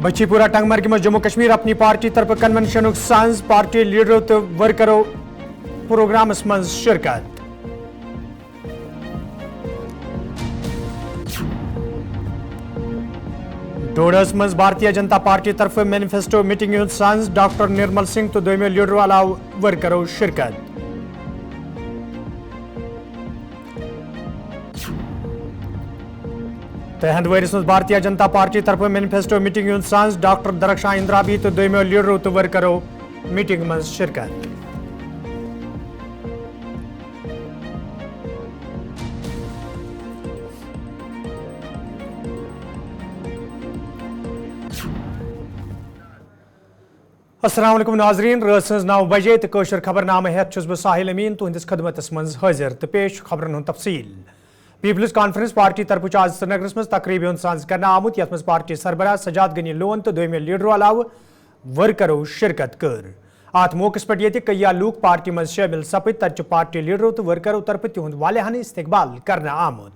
बची पूरा टंगमरग में जम्मू कश्मीर अपनी पार्टी तरफ कन्वेंशन सांस पार्टी लीडरों तो वर्करों प्रोग्राम मज शिरकत। डोडस मज भारतीय जनता पार्टी तरफ मैनिफेस्टो मीटिंग सांस डॉक्टर निर्मल सिंह तो दोमे लीडरों अलाव वर्करों शिरकत। हंदवारिस मज भारतीय जनता पार्टी तरफ मैनिफेस्टो मीटिंग सांस डॉक्टर दरख्शां इंदिराबी तो दोमे लीडरों तो वर्करों मीटिंग मज शिरकत। अस्सलाम वालेकुम नाजरीन, रात 9 बजे तो कशर खबरनामा हेत बह साहिल अमीन तुहंदिस खदमतस मज हाजिर तो पेश खबरन हुंद तफसील। पीपल्स कॉन्फ्रेंस पार्टी तरफ आज श्रीनगरस मज तकरीब सांस करना आमुत यथ मज पार्टी सरबराह सजाद गनी लोन तो दोमे लीडरों अलाव वर्करों शिरकत कर। अत मौकस पे ये कई लूक पार्टी मज शामिल सपद तत पार्टी लीडरों तो वर्करों तरफ तिहुंद वालियान इस्तकबाल करना आमुत।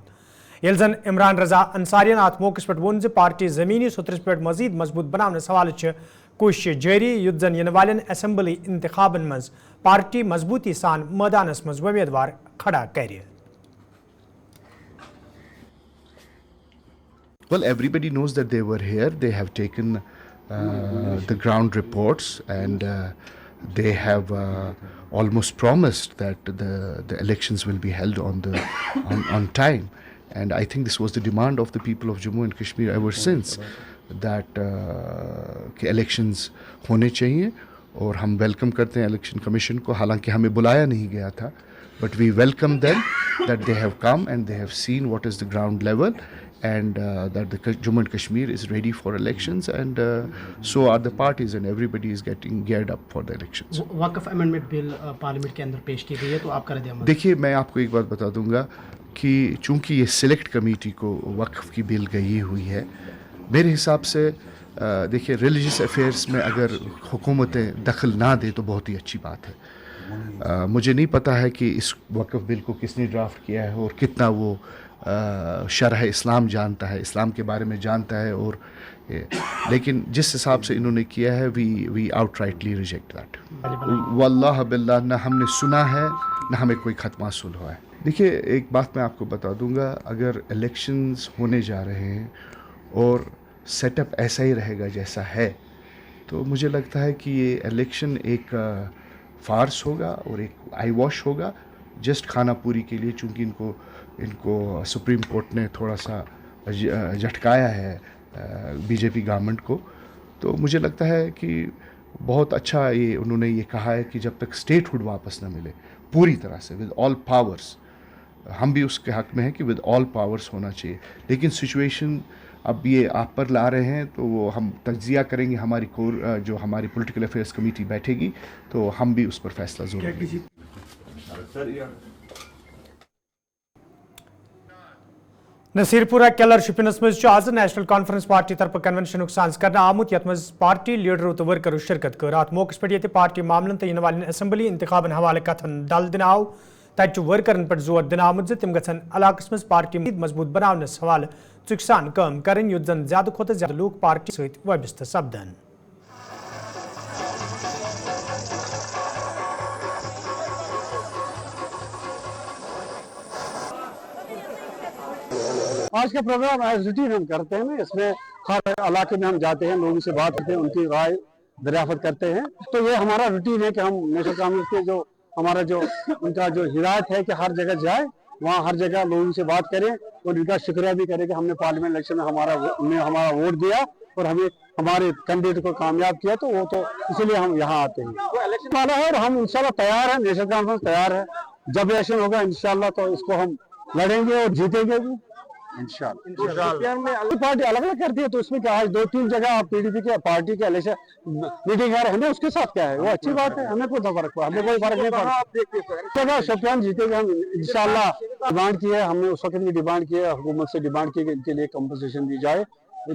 ये जन इमरान रजा अंसारियन अत मौकस पे वोन पार्टी जमीनी सुतरस पे मजीद मजबूत बनाने सवाल कोशिश जारी युद्ध जन इन वालन असेंबली इंतखाबन मज पार्टी मजबूती सान मैदानस मज उम्मीदवार खड़ा कर। Well, everybody knows that they were here. They have taken the ground reports, and they have almost promised that the elections will be held on time. And I think this was the demand of the people of Jammu and Kashmir ever since, that कि elections होने चाहिए। और हम welcome करते हैं election commission को, हालांकि हमें बुलाया नहीं गया था, but we welcome them that they have come and they have seen what is the ground level, and that the Jammu and Kashmir is ready for elections, and so are the parties, and everybody is getting geared up for the elections. Waqf amendment bill parliament के अंदर पेश की गई है, तो आपका रद्द अमल? देखिए, मैं आपको एक बात बता दूंगा कि चूंकि ये सिलेक्ट कमेटी को वक्फ की बिल गई हुई है, मेरे हिसाब से देखिए रिलीजियस अफेयर्स में अगर हुकूमतें दखल ना दे तो बहुत ही अच्छी बात है। मुझे नहीं पता है कि इस वक्फ बिल को किसने ड्राफ्ट किया है और कितना वो शरह इस्लाम जानता है, इस्लाम के बारे में जानता है, और लेकिन जिस हिसाब से इन्होंने किया है वी आउटराइटली रिजेक्ट दैट। वल्लाह बिल्लाह, ना हमने सुना है ना हमें कोई खत मासूल हुआ है। देखिए, एक बात मैं आपको बता दूंगा, अगर इलेक्शंस होने जा रहे हैं और सेटअप ऐसा ही रहेगा जैसा है, तो मुझे लगता है कि ये इलेक्शन एक फार्स होगा और एक आई वॉश होगा, जस्ट खाना पूरी के लिए। चूँकि इनको सुप्रीम कोर्ट ने थोड़ा सा झटकाया है बीजेपी गवर्नमेंट को, तो मुझे लगता है कि बहुत अच्छा ये उन्होंने ये कहा है कि जब तक स्टेटहुड वापस ना मिले पूरी तरह से विद ऑल पावर्स, हम भी उसके हक में हैं कि विद ऑल पावर्स होना चाहिए। लेकिन सिचुएशन अब ये आप पर ला रहे हैं, तो वो हम तज्जिया करेंगे, हमारी कोर जो हमारी पॉलिटिकल अफेयर्स कमेटी बैठेगी तो हम भी उस पर फैसला जरूर करेंगे। नसीरपुरा केलर शिपिनस मज आज नेशनल कॉन्फ्रेंस पार्टी तरफ कन्वेंशन सांस करना आमुत यथ मज पार्टी लीडरों तो वर्करों शिरकत कर। अत मौकस पे ये पार्टी मामलन तो इन वाले असेंबली इंतखाबन हवाले कथन दल दिन आव तत वर्करन पर जोर दिन आमुत तम गन इलाकस मज पार्टी मजबूत बनावनस हवाले चुकसान कम करें युद्ध जन ज्यादा खोत ज्यादा लोग पार्टी सहित वबस्त सपदन। आज का प्रोग्राम एज रूटीन हम करते हैं ना, इसमें हर इलाके में हम जाते हैं, लोगों से बात करते हैं, उनकी राय दरियाफ्त करते हैं। तो ये हमारा रूटीन है कि हम नेशनल कांग्रेस के जो हमारा जो उनका जो हिदायत है कि हर जगह जाए, वहाँ हर जगह लोगों से बात करें और इनका शुक्रिया भी करें कि हमने पार्लियामेंट इलेक्शन में हमारा वोट दिया और हमें हमारे कैंडिडेट को कामयाब किया, तो वो तो इसीलिए हम यहाँ आते हैं। तो इलेक्शन वाला है और हम इंशाल्लाह तैयार हैं, नेशनल कॉन्फ्रेंस तैयार है। जब इलेक्शन होगा इंशाल्लाह तो इसको हम लड़ेंगे और जीतेंगे भी इंशाल्लाह। पार्टी अलग अलग करती है, तो इसमें क्या है, 2-3 जगह पीडीपी के पार्टी के इलेक्शन मीटिंग है, हमें उसके साथ क्या है, वो अच्छी बात है, हमें कोई फर्क पड़ा, हमें कोई फर्क नहीं पड़ा। जगह शोपियान जीतेगा हम इंशाल्लाह। डिमांड की है हमने, उस वक्त भी डिमांड की है, हुकूमत से डिमांड की है कि इनके लिए कंपनसेशन दी जाए।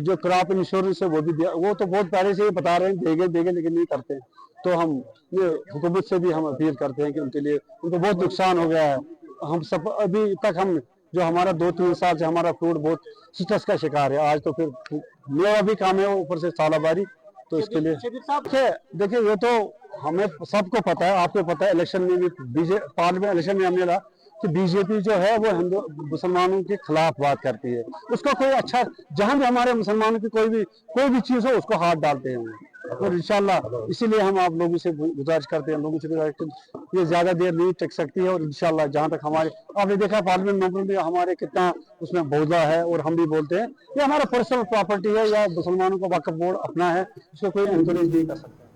जो क्रॉप इंश्योरेंस है वो भी दिया, वो तो बहुत पहले से ही बता रहे हैं देंगे लेकिन नहीं करते। तो हम ये हुकूमत से भी हम अपील करते हैं कि उनके लिए, उनको बहुत नुकसान हो गया है। हम सब अभी तक हम जो हमारा 2-3 साल से हमारा फ्रूट बहुत स्ट्रेस का शिकार है। आज तो फिर मेरा भी काम है, ऊपर से सालाबारी, तो इसके लिए देखिए ये तो हमें सबको पता है, आपको पता है, इलेक्शन में भी पार्लियामेंट इलेक्शन में हमने कहा कि बीजेपी जो है वो हिंदू मुसलमानों के खिलाफ बात करती है। उसका कोई अच्छा, जहां भी हमारे मुसलमानों की कोई भी चीज हो उसको हाथ डालते हैं। और इंशाल्लाह इसीलिए हम आप लोगों से गुजारिश करते हैं, लोगों से ये ज्यादा देर नहीं टिक सकती है। और इंशाल्लाह जहां तक हमारे, आपने देखा पार्लियामेंट मेंबर में हमारे कितना उसमें बौला है, और हम भी बोलते हैं ये हमारा पर्सनल प्रॉपर्टी है, या मुसलमानों का वक्फ बोर्ड अपना है, इसको कोई एनकरेज नहीं कर सकता।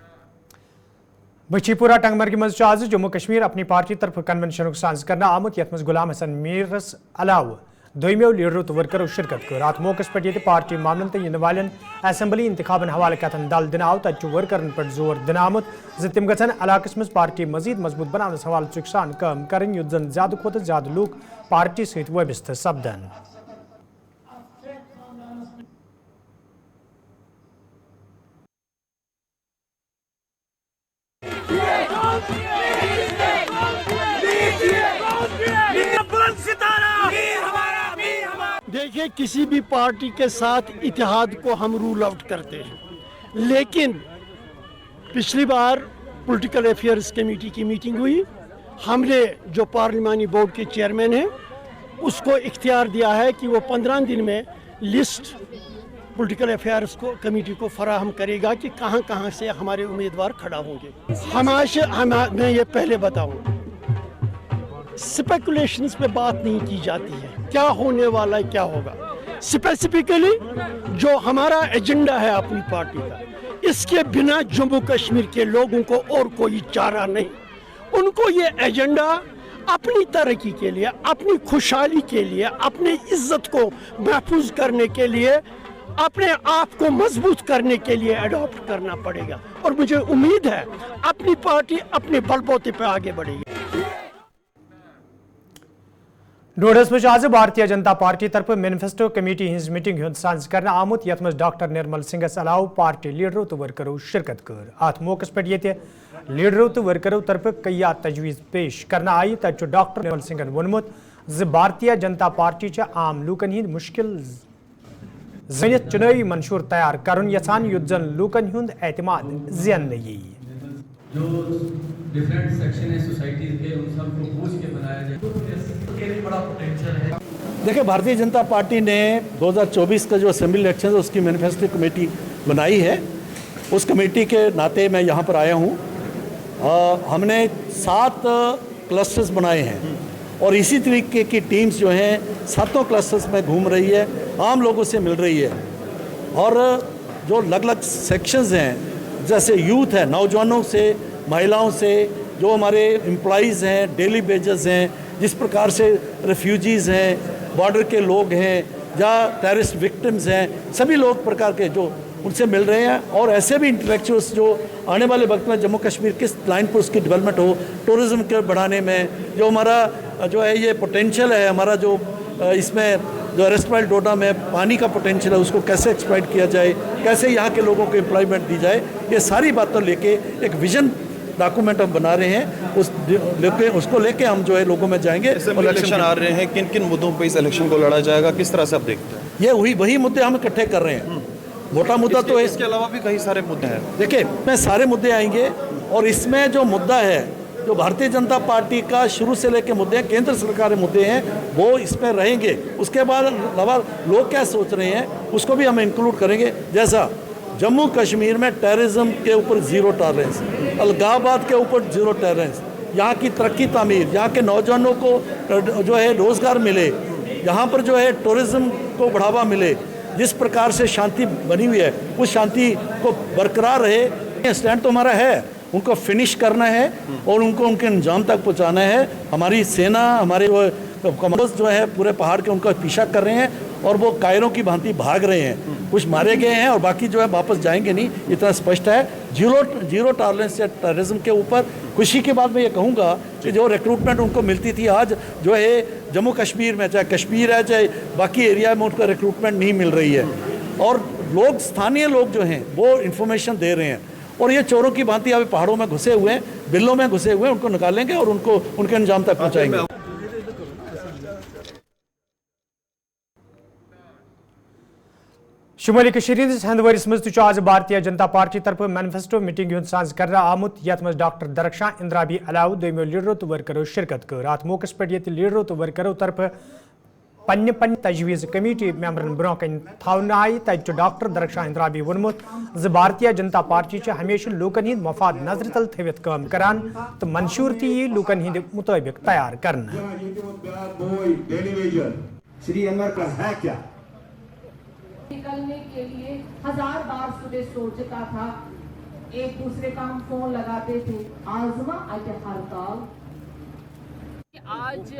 बशीपुरा टंगमर्गी मज आज जम्मू कश्मीर अपनी पार्टी तरफ कन्वेंशन साज करना आमुत यथ गुलाम हसन मीरस अलाव दोमेो लीडरों तो वर्करों शिरकत कर अत मौके पे ये पार्टी मामलन तो इन वाले असम्बली इंतखाबन हवाले कथन दल दिन आव तत वर्करन पे जोर दिन आमुत तम गन इलाकस मज पार्टी मजीद मजबूत बनाने हवाले चुक सान काम करें युत जन ज्यादा खुद ज्यादा लूक पार्टी सत वबस्त सपदन। देखिए, किसी भी पार्टी के साथ इतिहाद को हम रूल आउट करते हैं, लेकिन पिछली बार पॉलिटिकल अफेयर्स कमेटी की मीटिंग हुई, हमने जो पार्लिमानी बोर्ड के चेयरमैन हैं उसको इख्तियार दिया है कि वो 15 दिन में लिस्ट पॉलिटिकल अफेयर्स को कमेटी को फराहम करेगा कि कहाँ कहाँ से हमारे उम्मीदवार खड़ा होंगे। मैं ये पहले बताऊँ, स्पेकुलेशंस पे बात नहीं की जाती है, क्या होने वाला है, क्या होगा। स्पेसिफिकली जो हमारा एजेंडा है अपनी पार्टी का, इसके बिना जम्मू कश्मीर के लोगों को और कोई चारा नहीं। उनको ये एजेंडा अपनी तरक्की के लिए, अपनी खुशहाली के लिए, अपनी इज्जत को महफूज करने के लिए, अपने आप को मजबूत करने के लिए अडॉप्ट करना पड़ेगा। और मुझे उम्मीद है अपनी पार्टी अपने बलबूते पे आगे बढ़ेगी। डोडस में आज भारतीय जनता पार्टी तरफ मैनिफेस्टो कमेटी हिंज मीटिंग हुंद साज करना आमुत यथ मज डॉक्टर निर्मल सिंहस अलाव पार्टी लीडरों तो वर्करों शिरकत कर अत मौके पे ये लीडरों तो वर्करों तरफ कई तजवीज़ पेश करना आई तक डॉक्टर निर्मल सिंहन वोनमुत भारतीय जनता पार्टी आम लूकन हिंद मुश्किल जनित चुनावी मंशूर तैयार करन यसान युत जन लूकन हुंद एतमाद जियन यी। जो डिफरेंट सेक्शन है सोसाइटी के, उन सबको पूछ के बनाया जाए, तो इसके लिए बड़ा पोटेंशियल है। देखिए, भारतीय जनता पार्टी ने 2024 का जो असेंबली इलेक्शन है उसकी मैनिफेस्टो कमेटी बनाई है। उस कमेटी के नाते मैं यहाँ पर आया हूँ। हमने 7 क्लस्टर्स बनाए हैं और इसी तरीके की टीम्स जो हैं 7 क्लस्टर्स में घूम रही है, आम लोगों से मिल रही है। और जो अलग अलग सेक्शंस हैं, जैसे यूथ है, नौजवानों से, महिलाओं से, जो हमारे एम्प्लॉइज़ हैं, डेली वेजेस हैं, जिस प्रकार से रेफ्यूजीज़ हैं, बॉर्डर के लोग हैं, या टेररिस्ट विक्टिम्स हैं, सभी लोग प्रकार के जो उनसे मिल रहे हैं। और ऐसे भी इंटेलेक्चुअल्स जो आने वाले वक्त में जम्मू कश्मीर किस लाइन पर उसकी डेवलपमेंट हो, टूरिज़्म के बढ़ाने में जो हमारा जो है ये पोटेंशियल है, हमारा जो इसमें जो रेस्टोरेंट डोडा में पानी का पोटेंशियल है, उसको कैसे एक्सप्लॉइट किया जाए, कैसे यहाँ के लोगों को एम्प्लॉयमेंट दी जाए, ये सारी बातों लेके एक विजन डॉक्यूमेंट हम बना रहे हैं। उसको लेके हम जो है लोगों में जाएंगे। इलेक्शन आ रहे हैं, किन किन मुद्दों पे इस इलेक्शन को लड़ा जाएगा, किस तरह से आप देखते हैं? ये वही मुद्दे हम इकट्ठे कर रहे हैं। मोटा मुद्दा तो है, इसके अलावा भी कई सारे मुद्दे हैं। देखिए, मैं सारे मुद्दे आएंगे और इसमें जो मुद्दा है, जो भारतीय जनता पार्टी का शुरू से लेकर मुद्दे हैं, केंद्र सरकार के मुद्दे हैं, वो इसमें रहेंगे। उसके बाद अलावा लोग क्या सोच रहे हैं उसको भी हम इंक्लूड करेंगे। जैसा जम्मू कश्मीर में टेररिज्म के ऊपर ज़ीरो टॉलरेंस, अलगाबाद के ऊपर ज़ीरो टॉलरेंस, यहाँ की तरक्की तामीर, यहाँ के नौजवानों को जो है रोज़गार मिले, यहाँ पर जो है टूरिज़्म को बढ़ावा मिले, जिस प्रकार से शांति बनी हुई है उस शांति को बरकरार रहे। स्टैंड तो हमारा है, उनको फिनिश करना है और उनको उनके अंजाम तक पहुंचाना है। हमारी सेना, हमारे वो कमांडोज जो है पूरे पहाड़ के उनका पीछा कर रहे हैं और वो कायरों की भांति भाग रहे हैं। कुछ मारे गए हैं और बाकी जो है वापस जाएंगे नहीं, इतना स्पष्ट है। जीरो टॉलरेंस या टेररिज्म के ऊपर। खुशी की बात मैं ये कहूँगा कि जो रिक्रूटमेंट उनको मिलती थी, आज जो है जम्मू कश्मीर में, चाहे कश्मीर है चाहे बाकी एरिया में, उनको रिक्रूटमेंट नहीं मिल रही है। और लोग, स्थानीय लोग जो हैं वो इन्फॉर्मेशन दे रहे हैं और ये चोरों की भांति अभी पहाड़ों में घुसे हुए हैं, बिल्लों में घुसे हुए हैं, उनको निकालेंगे और उनको उनके अंजाम तक पहुँचाएंगे। شمالی کشمیر ہندس ہندوارس مز آز بھارتیہ جنتا پارٹی طرف مینیفیسٹو میٹنگ ہند ساز کرنا آمت یت مز ڈاکٹر درخشاں اندرابی علاوہ دویمو لیڈرو تو ورکرو شرکت کر ات موقع پہ یہ لیڈرو تو ورکرو طرف پنہ تجویز کمیٹی ممبرن برہ کن تھونہ آئی تت ڈاکٹر درخشاں اندرابی وونمت ز بھارتیہ جنتا پارٹی ہمیشہ لوکن ہند مفاد نظر تل تھوت کام کران تو منشور تہ لوکن ہند مطابق تیار کرنا. نکلنے کے لیے 1000 بار صبح سوچتا تھا, ایک دوسرے کا ہم فون لگاتے تھے, آزما اج ہڑتال. آج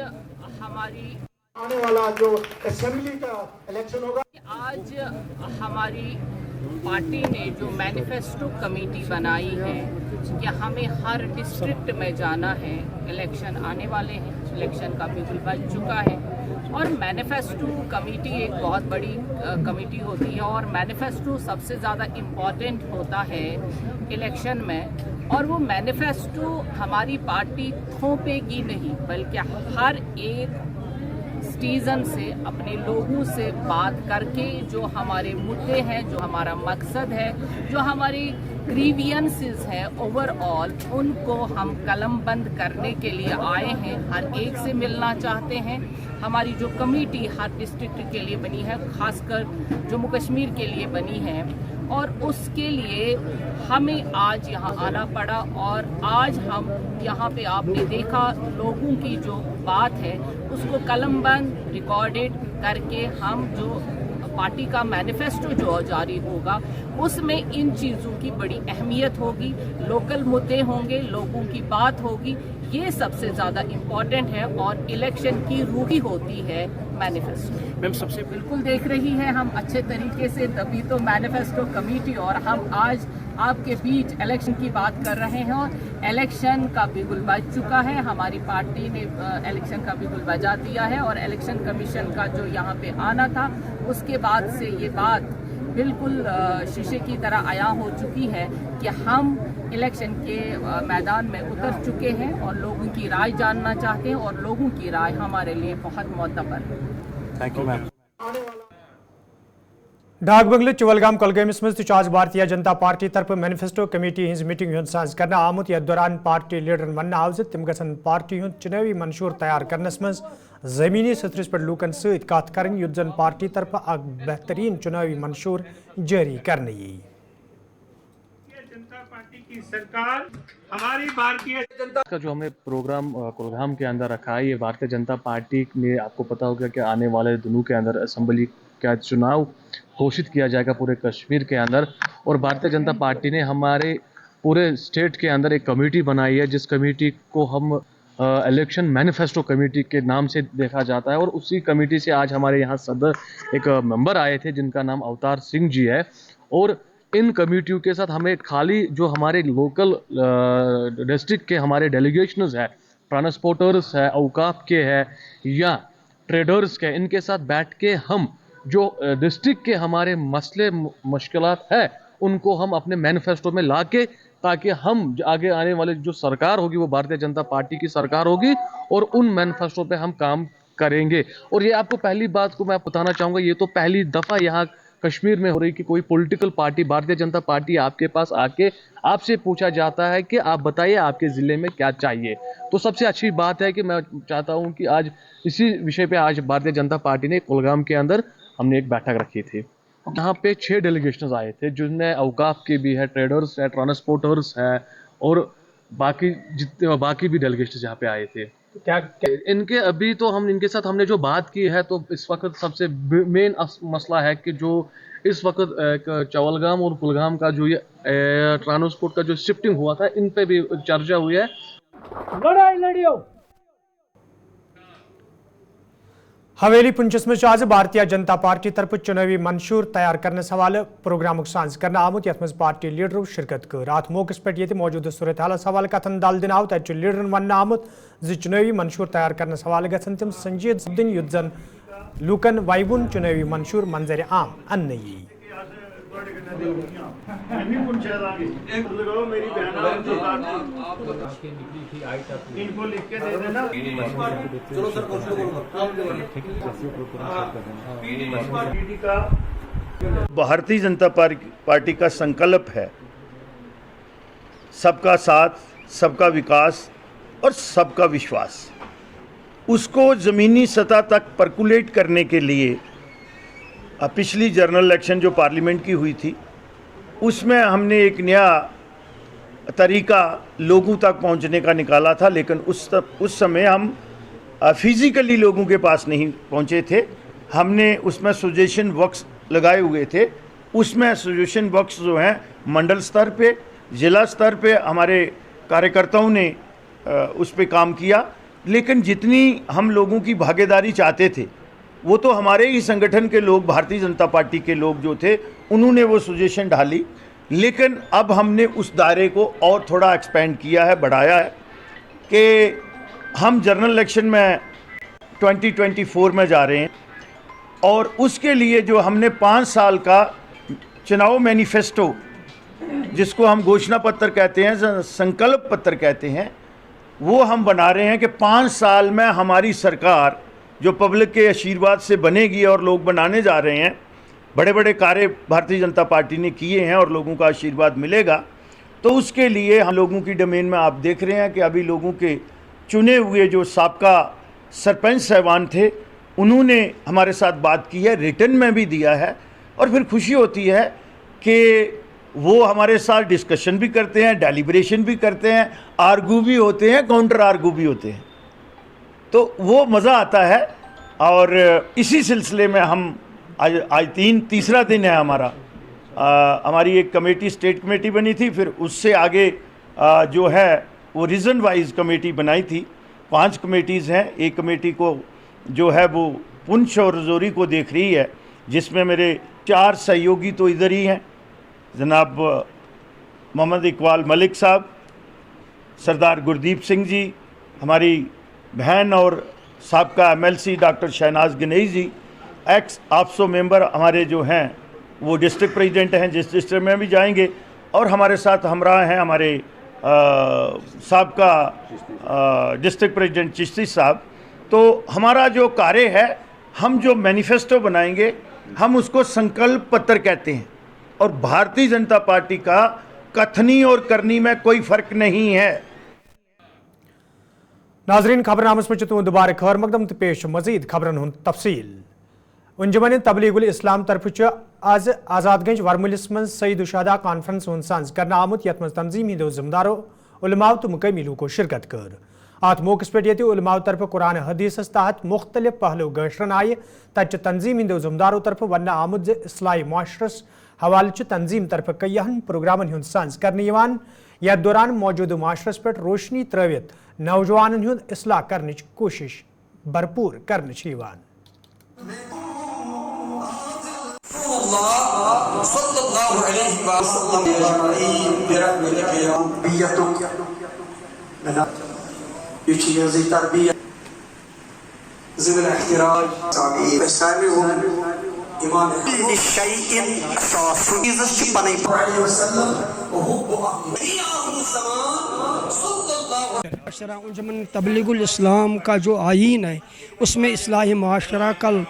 ہماری آنے والا جو اسمبلی کا الیکشن ہوگا, آج ہماری پارٹی نے جو مینیفیسٹو کمیٹی بنائی ہے کہ ہمیں ہر ڈسٹرکٹ میں جانا ہے, الیکشن آنے والے ہیں, الیکشن کا بگل بج چکا ہے اور مینیفیسٹو کمیٹی ایک بہت بڑی کمیٹی ہوتی ہے اور مینیفیسٹو سب سے زیادہ امپورٹنٹ ہوتا ہے الیکشن میں. اور وہ مینیفیسٹو ہماری پارٹی تھوپے گی نہیں بلکہ ہر ایک سٹیزن سے, اپنے لوگوں سے بات کر کے جو ہمارے مدعے ہیں, جو ہمارا مقصد ہے, جو ہماری گریوینسز ہیں اوور آل, ان کو ہم قلم بند کرنے کے لیے آئے ہیں. ہر ایک سے ملنا چاہتے ہیں. ہماری جو کمیٹی ہر ڈسٹرکٹ کے لیے بنی ہے, خاص کر جموں کشمیر کے لیے بنی ہے, اور اس کے لیے ہمیں آج یہاں آنا پڑا. اور آج ہم یہاں پہ آپ نے دیکھا لوگوں کی جو بات ہے اس کو قلم بند ریکارڈڈ کر کے ہم جو پارٹی کا مینیفیسٹو جو جاری ہوگا اس میں ان چیزوں کی بڑی اہمیت ہوگی, لوکل مدعے ہوں گے, لوگوں کی بات ہوگی, یہ سب سے زیادہ امپورٹنٹ ہے. اور الیکشن کی روح ہی ہوتی ہے مینیفیسٹو. میم سب سے بالکل دیکھ رہی ہے ہم اچھے طریقے سے, تبھی تو مینیفیسٹو کمیٹی اور ہم آج آپ کے بیچ الیکشن کی بات کر رہے ہیں. اور الیکشن کا بگل بج چکا ہے, ہماری پارٹی نے الیکشن کا بگل بجا دیا ہے اور الیکشن کمیشن کا جو یہاں پہ آنا تھا اس کے بعد سے یہ بات بالکل شیشے کی طرح عیاں ہو چکی ہے کہ ہم الیکشن کے میدان میں اتر چکے ہیں اور لوگوں کی رائے جاننا چاہتے ہیں, اور لوگوں کی رائے ہمارے لیے بہت معتبر ہے. Thank you ma'am. ڈاک بنگلہ چولگام کولگامس مز آز بھارتیہ جنتا پارٹی طرف مینیفیسٹو کمیٹی ہز میٹنگ ہند ساز کرنا آمت. یتھ دوران پارٹی لیڈرن ون آو تم گھن پارٹی ہند چناوی منشور تیار کرنس مز زمینی سطرس پہ لوکن ست کت کریں یتھ زن پارٹی طرف اک بہترین چناوی منشور جاری کرنے یی. کا جو ہم نے پروگرام کولگام کے اندر رکھا ہے, یہ بھارتیہ جنتا پارٹی نے, آپ کو پتا ہوگا کہ آنے والے دنوں کے اندر اسمبلی کا چناؤ گھوشت کیا جائے گا پورے کشمیر کے اندر. اور بھارتیہ جنتا پارٹی نے ہمارے پورے اسٹیٹ کے اندر ایک کمیٹی بنائی ہے جس کمیٹی کو ہم الیکشن مینیفیسٹو کمیٹی کے نام سے دیکھا جاتا ہے. اور اسی کمیٹی سے آج ہمارے یہاں صدر ایک ممبر آئے تھے جن کا نام اوتار سنگھ جی ہے. اور ان کمیٹیوں کے ساتھ ہمیں خالی جو ہمارے لوکل ڈسٹرکٹ کے ہمارے ڈیلیگیشنز ہیں, ٹرانسپورٹرز ہے, اوقاف کے ہے یا ٹریڈرز کے, ان کے ساتھ بیٹھ کے ہم جو ڈسٹرکٹ کے ہمارے مسئلے مشکلات ہیں ان کو ہم اپنے مینیفیسٹو میں لا کے, تاکہ ہم آگے آنے والے جو سرکار ہوگی وہ بھارتیہ جنتا پارٹی کی سرکار ہوگی اور ان مینیفیسٹو پہ ہم کام کریں گے. اور یہ آپ کو پہلی بات کو میں بتانا چاہوں گا, یہ تو پہلی دفعہ یہاں کشمیر میں ہو رہی کہ کوئی political party, Bharatiya Janata party آپ کے پاس آ کے آپ سے پوچھا جاتا ہے کہ آپ بتائیے آپ کے ضلع میں کیا چاہیے. تو سب سے اچھی بات ہے کہ میں چاہتا ہوں کہ آج اسی وشے پہ آج بھارتیہ جنتا پارٹی نے کولگام کے اندر ہم نے ایک بیٹھک رکھی تھی. یہاں پہ 6 ڈیلیگیشنز آئے تھے جن میں اوقاف کے بھی ہے, ٹریڈرز ہے, ٹرانسپورٹرز ہے اور باقی بھی ڈیلیگیشنز یہاں پہ آئے تھے. ان کے ابھی تو ہم ان کے ساتھ ہم نے جو بات کی ہے, تو اس وقت سب سے مین مسئلہ ہے کہ جو اس وقت چولگام اور کولگام کا جو یہ ٹرانسپورٹ کا جو شفٹنگ ہوا تھا, ان پہ بھی چرچا ہوئی ہے. لڑائی لڑیو. حویلی پنچس مز آز بھارتیہ جنتا پارٹی طرف چناوی منشور تیار کرنے حوالہ پروگرام ساز کرنا آمت, یتھ مز پارٹی لیڈرو شرکت کر. ات موقع پہ یہ موجودہ صورتحالس حوالہ کتن دل دن آو, تت لیڈرن ون آمت ز چناوی منشور تیار کرنے حوالہ گھن تم سنجید سپدن یتھ زن لوکن ویبن چناوی منشور منظر عام ان یی. भारतीय जनता पार्टी का संकल्प है सबका साथ, सबका विकास और सबका विश्वास। उसको ज़मीनी सतह तक परकुलेट करने के लिए पिछली जनरल इलेक्शन जो पार्लियामेंट की हुई थी उसमें हमने एक नया तरीका लोगों तक पहुंचने का निकाला था, लेकिन उस समय हम फिज़िकली लोगों के पास नहीं पहुंचे थे। हमने उसमें सजेशन बॉक्स लगाए हुए थे। उसमें सजेशन बॉक्स जो हैं मंडल स्तर पे, ज़िला स्तर पे हमारे कार्यकर्ताओं ने उस पे काम किया, लेकिन जितनी हम लोगों की भागीदारी चाहते थे वो तो हमारे ही संगठन के लोग, भारतीय जनता पार्टी के लोग जो थे उन्होंने वो सजेशन डाली, लेकिन अब हमने उस दायरे को और थोड़ा एक्सपेंड किया है, बढ़ाया है कि हम जनरल इलेक्शन में 2024 में जा रहे हैं और उसके लिए जो हमने 5 साल का चुनाव मैनिफेस्टो, जिसको हम घोषणा पत्र कहते हैं, संकल्प पत्र कहते हैं, वो हम बना रहे हैं कि 5 साल में हमारी सरकार जो पब्लिक के आशीर्वाद से बनेगी और लोग बनाने जा रहे हैं। बड़े बड़े कार्य भारतीय जनता पार्टी ने किए हैं और लोगों का आशीर्वाद मिलेगा, तो उसके लिए हम लोगों की डोमेन में आप देख रहे हैं कि अभी लोगों के चुने हुए जो साबका सरपंच साहबान थे उन्होंने हमारे साथ बात की है, रिटर्न में भी दिया है, और फिर खुशी होती है कि वो हमारे साथ डिस्कशन भी करते हैं, डेलिब्रेशन भी करते हैं, आर्गू भी होते हैं, काउंटर आर्गू भी होते हैं, तो वो मज़ा आता है। और इसी सिलसिले में हम आज तीसरा दिन है हमारा। हमारी एक कमेटी, स्टेट कमेटी बनी थी, फिर उससे आगे जो है वो रीजन वाइज कमेटी बनाई थी। 5 कमेटीज़ हैं। एक कमेटी को जो है वो पुंछ और रजौरी को देख रही है, जिसमें मेरे 4 सहयोगी तो इधर ही हैं, जनाब मोहम्मद इकबाल मलिक साहब, सरदार गुरदीप सिंह जी, हमारी बहन और साबका MLC डॉक्टर शहनाज गनेई जी, एक्स APSO मेंबर हमारे जो हैं वो डिस्ट्रिक्ट प्रेसिडेंट हैं, जिस डिस्ट्रिक्ट में भी जाएंगे, और हमारे साथ हमरा हैं हमारे साबका डिस्ट्रिक्ट प्रेसिडेंट चिश्ती साहब। तो हमारा जो कार्य है, हम जो मैनिफेस्टो बनाएंगे हम उसको संकल्प पत्र कहते हैं, और भारतीय जनता पार्टी का कथनी और करनी में कोई फ़र्क नहीं है। नाजरीन, खबरनामस में तुम दोबारा खैर मकदम तो पेश मजीद खबरन हुन तफसील। अंजुमन तबलीगुल इस्लाम तरफ आज आजादगंज वरमुलिस मं सईद शुहदा कॉन्फ्रेंस साज कर आमुत, यथ मं तंजीम हिंदो जिम्मेदारों उलमाओ तो मुकमी लूको शिरकत कर। अत मौके पे ये उलमाओ तरफ कुरान हदीस तहत मुख्तलिफ पहलू गशरन आय। तत तंजीम हिंदो जिम्मेदारों तरफ वन आमुत इस्लाही माशरस हवाले तंजीम तरफ कईहन प्रोग्रामन हुंद साज करने यथ दौरान मौजूद माशरस पे रोशनी त्रवित नौजवानन हुंद इस्लाह करने कोशिश भरपूर करने। अंजुमन तबलीगुल इस्लाम का जो आईन है उसमें इस्लाही माशरा कल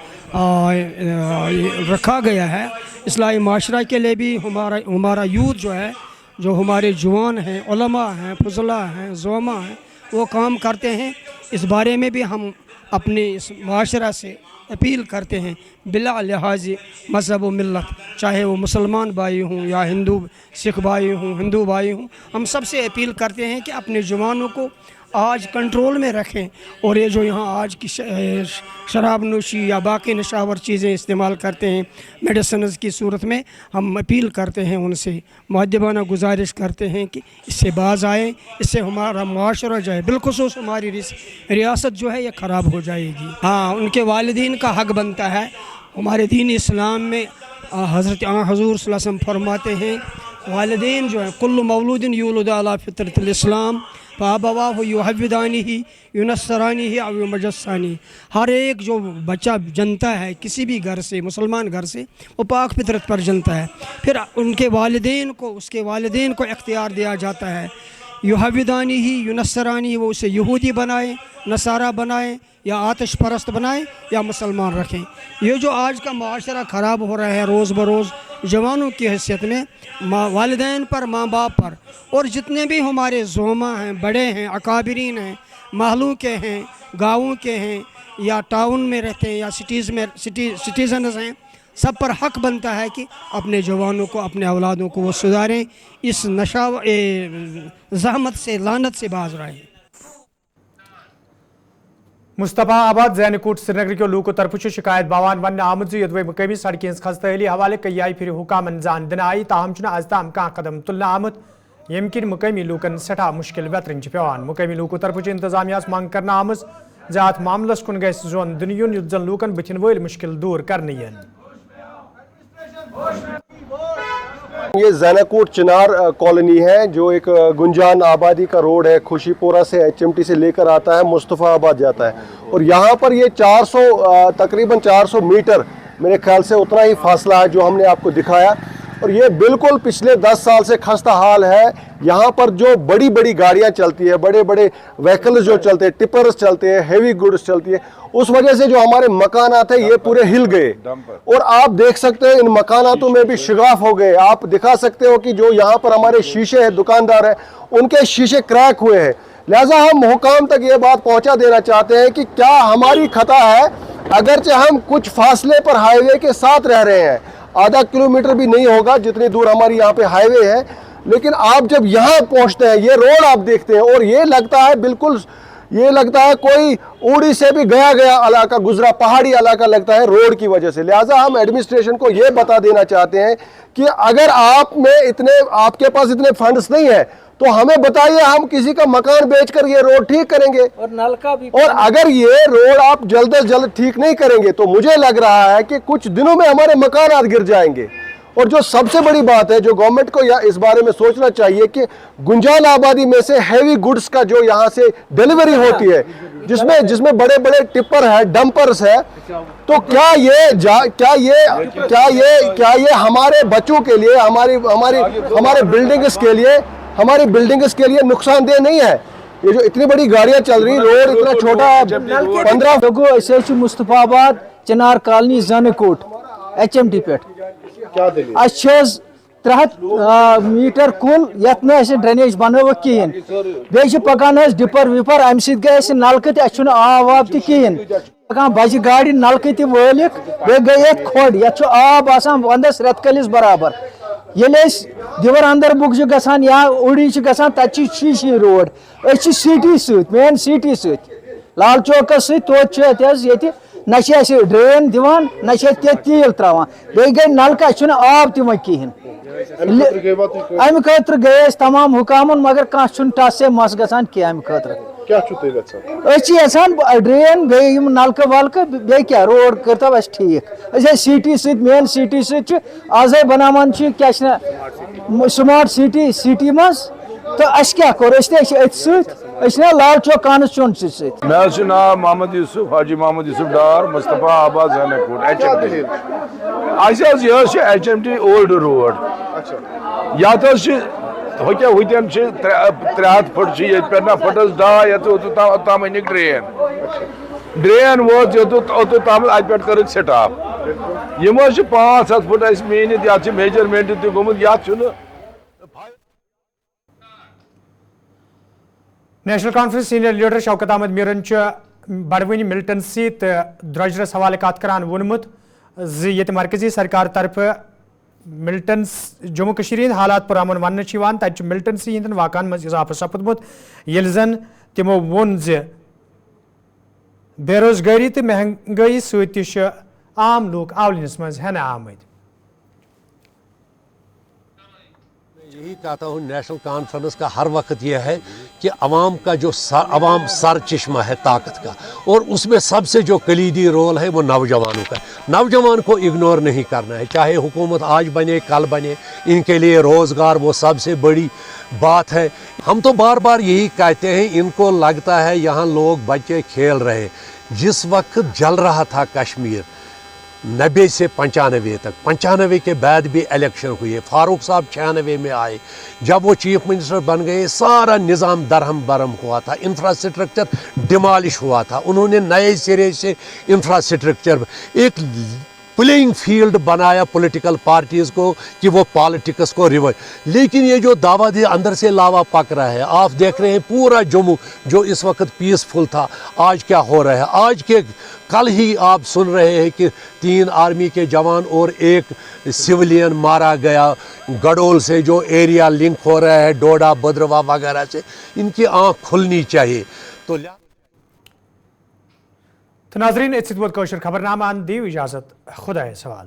रखा गया है। इस्लाही माशरा के लिए भी हमारा यूथ जो है, जो हमारे जवान हैं, उलमा हैं, फजला हैं, ज़ोमा हैं, वो काम करते हैं। इस बारे में भी हम अपने इस माशरा से अपील करते हैं बिला लिहाज मज़हब व मिल्लत, चाहे वो मुसलमान भाई हों या हिंदू सिख भाई हों, हिंदू भाई हों, हम सबसे अपील करते हैं कि अपने जवानों को आज कंट्रोल में रखें। और ये जो यहाँ आज की शराब नोशी या बाकी नशावर चीज़ें इस्तेमाल करते हैं मेडिसिन की सूरत में, हम अपील करते हैं उनसे, मुअद्दिबाना गुजारिश करते हैं कि इससे बाज आए। इससे हमारा माशरा जो है, बिलखुसूस हमारी रियासत जो है ये ख़राब हो जाएगी। हाँ, उनके वालिदीन का हक़ बनता है। हमारे दीन इस्लाम में हज़रत हज़ूर सल्लल्लाहु अलैहि वसल्लम फरमाते हैं, वालिदैन जो है कुल्लु मौलूदिन यूलद अला फित्रतिल इस्लाम फ़ाबवाहु युहव्विदानिही युनस्सरानिही अव युमज्जिसानिही। हर एक जो बच्चा जनता है किसी भी घर से, मुसलमान घर से, वो पाक फितरत पर जनता है। फिर उनके वालिदैन को, उसके वालिदैन को इख्तियार दिया जाता है, युहविदानी ही युनसरानी, वो उसे यहूदी बनाए, नसारा बनाए, या आतिश परस्त बनाए, या मुसलमान रखें। ये जो आज का माशरा ख़राब हो रहा है रोज़ बरोज़ जवानों की हैसियत में, वालिदैन पर, माँ बाप पर, और जितने भी हमारे ज़ोमा हैं, बड़े हैं, अकाबरीन हैं, महलों के हैं, गाँवों के हैं, या टाउन में रहते हैं, या सिटीज़ में सिटीज़न्स हैं, सब पर हक बनता है कि अपने जवानों को, अपने औलादों को वो सुधारें, इस नशा ज़हमत से, लानत से बाज रहें। मुस्तफ़ा आबाद जैनकोट श्रीनगर के लोगों तरफ शिकायत बवान वन आमद यदवे मकामी सड़कें खस्तली हवाले कई आई फिर हुकामन जान दिन आई ताहम आज ताम कह कदम तुलना आमद यम कि मकामी लूकन सठा मुश्किल वेतरन पेवान। मकामी लूकों तरफ इंतजामिया मंग कर आम जात मामलस कुन गस जोन दिन युन युत जन लूकन बथिन वल मुश्किल दूर करने। ये जैनाकोट चिनार कॉलोनी है जो एक गुंजान आबादी का रोड है, खुशीपोरा से HMT से लेकर आता है, मुस्तफ़ा आबाद जाता है, और यहाँ पर ये 400 तकरीबन 400 मीटर मेरे ख्याल से उतना ही फासला है जो हमने आपको दिखाया, और ये बिल्कुल पिछले 10 साल से खस्ता हाल है। यहाँ पर जो बड़ी बड़ी गाड़ियाँ चलती है, बड़े बड़े व्हीकल्स जो चलते हैं, टिपर्स चलते हैं, हेवी गुड्स चलती है, उस वजह से जो हमारे मकानात है ये पूरे हिल गए, और आप देख सकते हैं इन मकानातों में भी शिगाफ हो गए। आप दिखा सकते हो कि जो यहाँ पर हमारे शीशे हैं, दुकानदार हैं, उनके शीशे क्रैक हुए हैं। लिहाजा हम हुकाम तक ये बात पहुँचा देना चाहते हैं कि क्या हमारी खता है, अगरचे हम कुछ फासले पर हाईवे के साथ रह रहे हैं, आधा किलोमीटर भी नहीं होगा जितनी दूर हमारी यहाँ पे हाईवे है, लेकिन आप जब यहाँ पहुँचते हैं, ये रोड आप देखते हैं और ये लगता है बिल्कुल, ये लगता है कोई उड़ी से भी गया इलाका गुजरा, पहाड़ी इलाका लगता है रोड की वजह से। लिहाजा हम एडमिनिस्ट्रेशन को ये बता देना चाहते हैं कि अगर आपके पास इतने फंड्स नहीं है तो हमें बताइए, हम किसी का मकान बेचकर ये रोड ठीक करेंगे, और नलका भी, और अगर ये रोड आप जल्द से जल्द ठीक नहीं करेंगे तो मुझे लग रहा है कि कुछ दिनों में हमारे मकान गिर जाएंगे। और जो सबसे बड़ी बात है जो गवर्नमेंट को इस बारे में सोचना चाहिए कि गुंजान आबादी में से हैवी गुड्स का जो यहाँ से डिलीवरी होती है, जिसमें बड़े बड़े टिप्पर है, डंपर्स है, तो क्या ये हमारे बच्चों के लिए, हमारे हमारी बिल्डिंग्स के लिए नुकसानदेह नहीं है? ये जो इतनी बड़ी गाड़ियां चल रही, रोड इतना छोटा है, 15 मुस्तफाबाद चिनार कॉलोनी ज़ैनाकोट HMT पे क्या 300 मीटर कुल यत ड्रेनेज बनव कहें, बे पकान डिपर विपर अम सह नलक तक आब वाब तहन पकान बज गाड़ी नलक तलिक बे गई खोड़ ये आब आसान वंदस रेतकलिस बराबर। ये दिवर अंदर बुक गसान या उड़ी गसान तत शीशी रोड, सिटी सत मेन सिटी सत लाल चौकस सत ना ड्रेन दिवान ना तेल त्रावान, बे गई नलका आब तम कहें। अमि खतर गए तमाम हुकामन मगर कह टस से मस गसान कि अमि खतर यसान ड्रेन बे नलक वलक बे क्या रोड करतो ठीक सिटी सत मेन सिटी सत आज बनावान क्या स्मार्ट सिटी मज तो अस क्या कोर अथ लाल चौक कॉन्स्टिट्यूंसी मे नाव मोहम्मद यूसुफ, हाजी मोहम्मद यूसुफ डार, मुस्तफा आबाद ज़ैनाकोट HMT ओल्ड रोड यत हुतन 300 फुट ये पे फुटस 2 तम अनिक ड्रेन वोत योत तम अत पे कर स्टाफ यम 500 फुट मीनित ये मेजरमेंट तुमुत ये नेशनल कॉन्फ्रेंस सीनियर लीडर शौकत अहमद मीरन बड़वन मिल्टन सत द्रजरस हवाले कत करान वोनमुत ये मरकजी सरकार तरफ मिल्टन जम्मू कश्मीर हिंद हालात पुरअमन वन तत मिल्टन सी हंदन वाकान मज इजाफा सपदमुत येल जन तिमो वोन बेरोजगारी तो महंगाई सत आम लोग आवलिनस मज हेन आमद। यही कहता हूँ, नेशनल कॉन्फ्रेंस का हर वक्त यह है कि अवाम का जो अवाम सर चश्मा है ताकत का, और उसमें सबसे जो कलीदी रोल है वो नौजवानों का। नौजवान को इग्नोर नहीं करना है, चाहे हुकूमत आज बने कल बने, इनके लिए रोज़गार वो सबसे बड़ी बात है। हम तो बार बार यही कहते हैं, इनको लगता है यहाँ लोग बच्चे खेल रहे। जिस वक्त जल रहा था कश्मीर, 90 से 95 तक, 95 के बाद भी इलेक्शन हुए, फारूक साहब 96 में आए, जब वो चीफ मिनिस्टर बन गए सारा निज़ाम दरहम बरहम हुआ था, इंफ्रास्ट्रक्चर डिमॉलिश हुआ था, उन्होंने नए सिरे से इंफ्रास्ट्रक्चर एक प्लेइंग फील्ड बनाया पॉलिटिकल पार्टीज़ को कि वो पॉलिटिक्स को रिवर्स। लेकिन ये जो दावा दे अंदर से लावा पक रहा है, आप देख रहे हैं पूरा जम्मू जो इस वक्त पीसफुल था, आज क्या हो रहा है। आज के कल ही आप सुन रहे हैं कि 3 आर्मी के जवान और 1 सिविलियन मारा गया, गडोल से जो एरिया लिंक हो रहा है डोडा भद्रवा वगैरह से, इनकी आँख खुलनी चाहिए। तो नाजरीन खबरनामा दी इजाज़त, खुदा सवाल।